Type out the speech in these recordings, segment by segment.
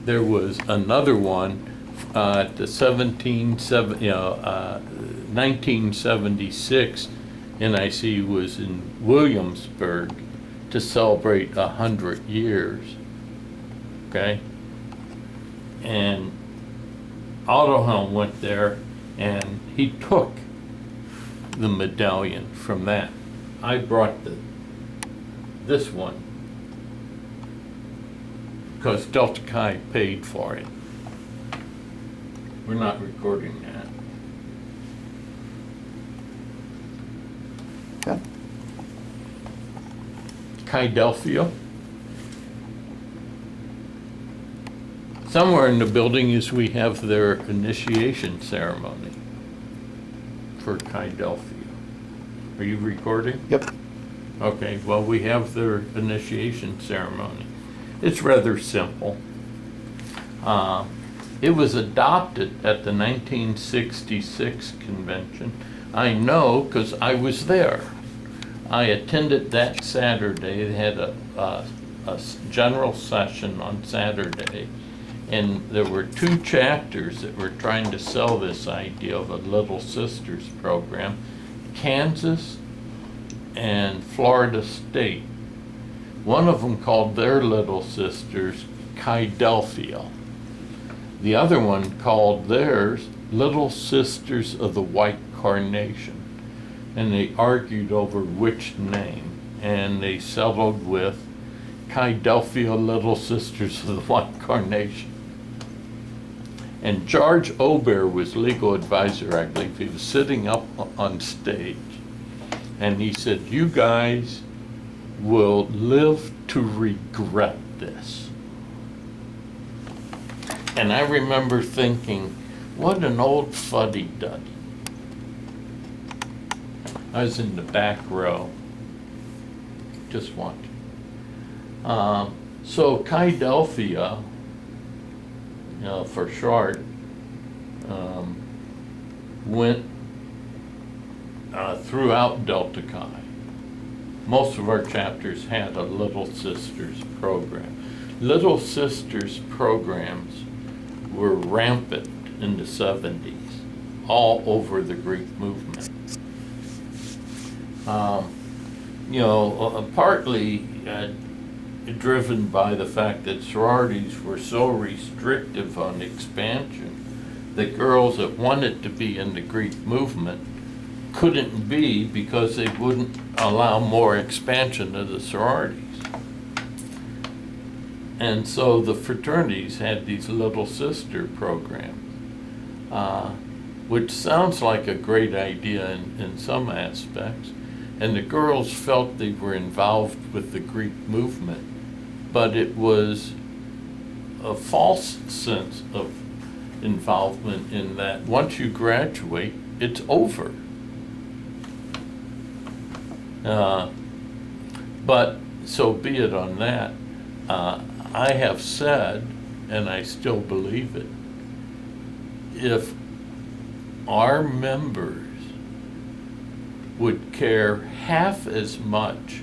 there was another one at the 1976 NIC was in Williamsburg to celebrate 100 years. Okay? And Autohelm went there and he took the medallion from that. I brought this one because Delta Chi paid for it. We're not recording that. Okay. Chi Delphia. Somewhere in the building is we have their initiation ceremony for Chi Delphia. Are you recording? Yep. Okay, well, we have their initiation ceremony. It's rather simple. It was adopted at the 1966 convention. I know because I was there. I attended that Saturday. They had a general session on Saturday, and there were 2 chapters that were trying to sell this idea of a Little Sisters program, Kansas and Florida State. One of them called their Little Sisters Chi Delphia. The other one called theirs Little Sisters of the White Carnation. And they argued over which name. And they settled with Chi Delphia Little Sisters of the White Carnation. And George Obear was legal advisor, I believe. He was sitting up on stage. And he said, you guys will live to regret this. And I remember thinking, what an old fuddy-duddy. I was in the back row, just watching. So Chi Delphia, for short, went throughout Delta Chi. Most of our chapters had a Little Sisters program. Little Sisters programs were rampant in the 70s, all over the Greek movement. Partly driven by the fact that sororities were so restrictive on expansion that girls that wanted to be in the Greek movement couldn't be because they wouldn't allow more expansion of the sororities. And so the fraternities had these Little Sister programs, which sounds like a great idea in some aspects. And the girls felt they were involved with the Greek movement, but it was a false sense of involvement in that once you graduate, it's over. But so be it on that. I have said, and I still believe it, if our members would care half as much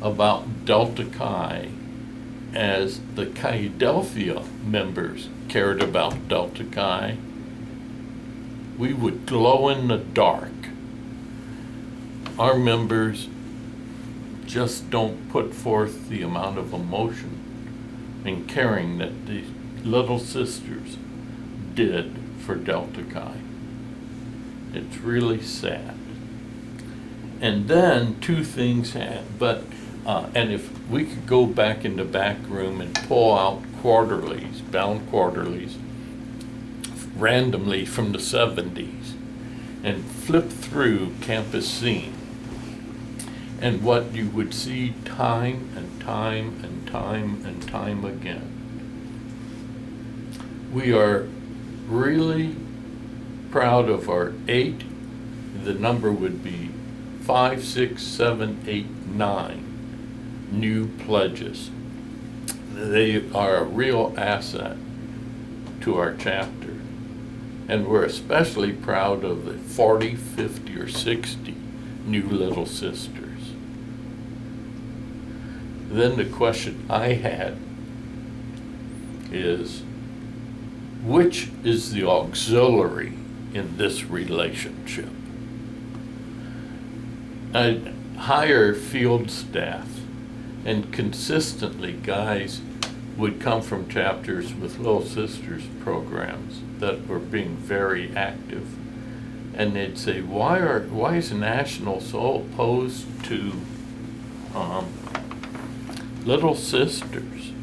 about Delta Chi as the Chi Delphia members cared about Delta Chi, we would glow in the dark. Our members just don't put forth the amount of emotion and caring that the Little Sisters did for Delta Chi. It's really sad. And then 2 things happened, and if we could go back in the back room and pull out quarterlies, bound quarterlies, randomly from the 70s, and flip through Campus Scene, and what you would see time and time and time and time again. We are really proud of our 8, the number would be 5, 6, 7, 8, 9 new pledges. They are a real asset to our chapter. And we're especially proud of the 40, 50, or 60 new Little Sisters. Then the question I had is, which is the auxiliary in this relationship? I hire field staff, and consistently guys would come from chapters with Little Sisters programs that were being very active, and they'd say, why is National so opposed to Little Sisters?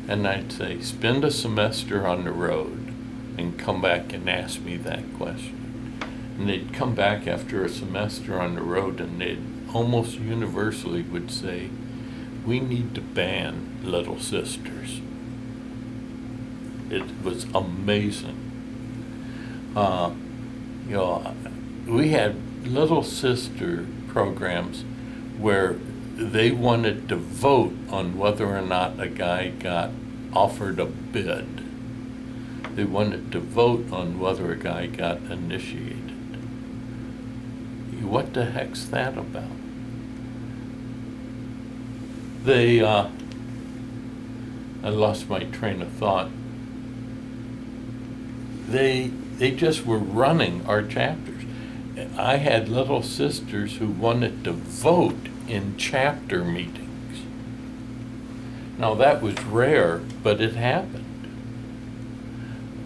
And I'd say, spend a semester on the road and come back and ask me that question. And they'd come back after a semester on the road, and they'd almost universally would say, we need to ban Little Sisters. It was amazing. We had Little Sister programs where they wanted to vote on whether or not a guy got offered a bid. They wanted to vote on whether a guy got initiated. What the heck's that about? I lost my train of thought. They just were running our chapters. I had Little Sisters who wanted to vote in chapter meetings. Now that was rare, but it happened.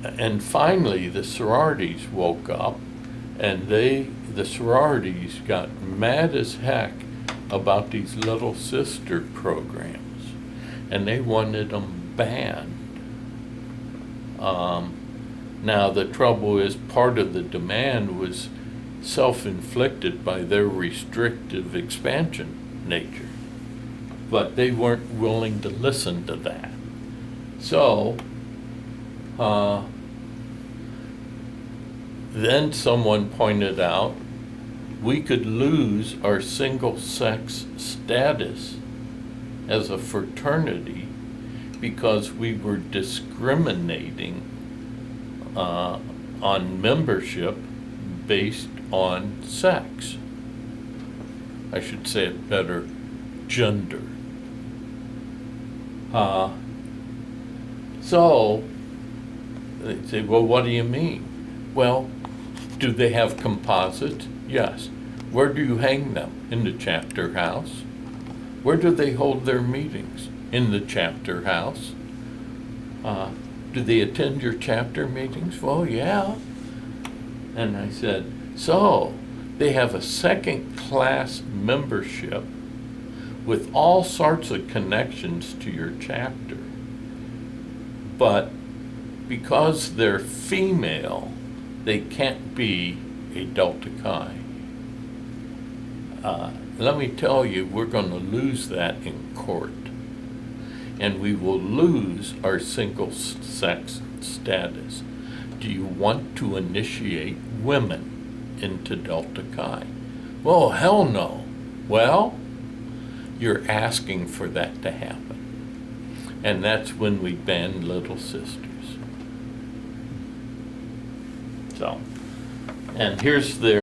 And finally the sororities woke up, and the sororities got mad as heck about these Little Sister programs, and they wanted them banned. Now the trouble is, part of the demand was self-inflicted by their restrictive expansion nature, but they weren't willing to listen to that. So then someone pointed out we could lose our single-sex status as a fraternity because we were discriminating on membership based on sex. I should say it better, gender. So they say, well, what do you mean? Well, do they have composites? Yes. Where do you hang them? In the chapter house. Where do they hold their meetings? In the chapter house. Do they attend your chapter meetings? Well, yeah. And I said, so they have a second-class membership with all sorts of connections to your chapter. But because they're female, they can't be a Delta Chi. Let me tell you, we're going to lose that in court. And we will lose our single-sex status. Do you want to initiate women into Delta Chi? Well, hell no. Well, you're asking for that to happen. And that's when we banned Little Sisters. So, and here's their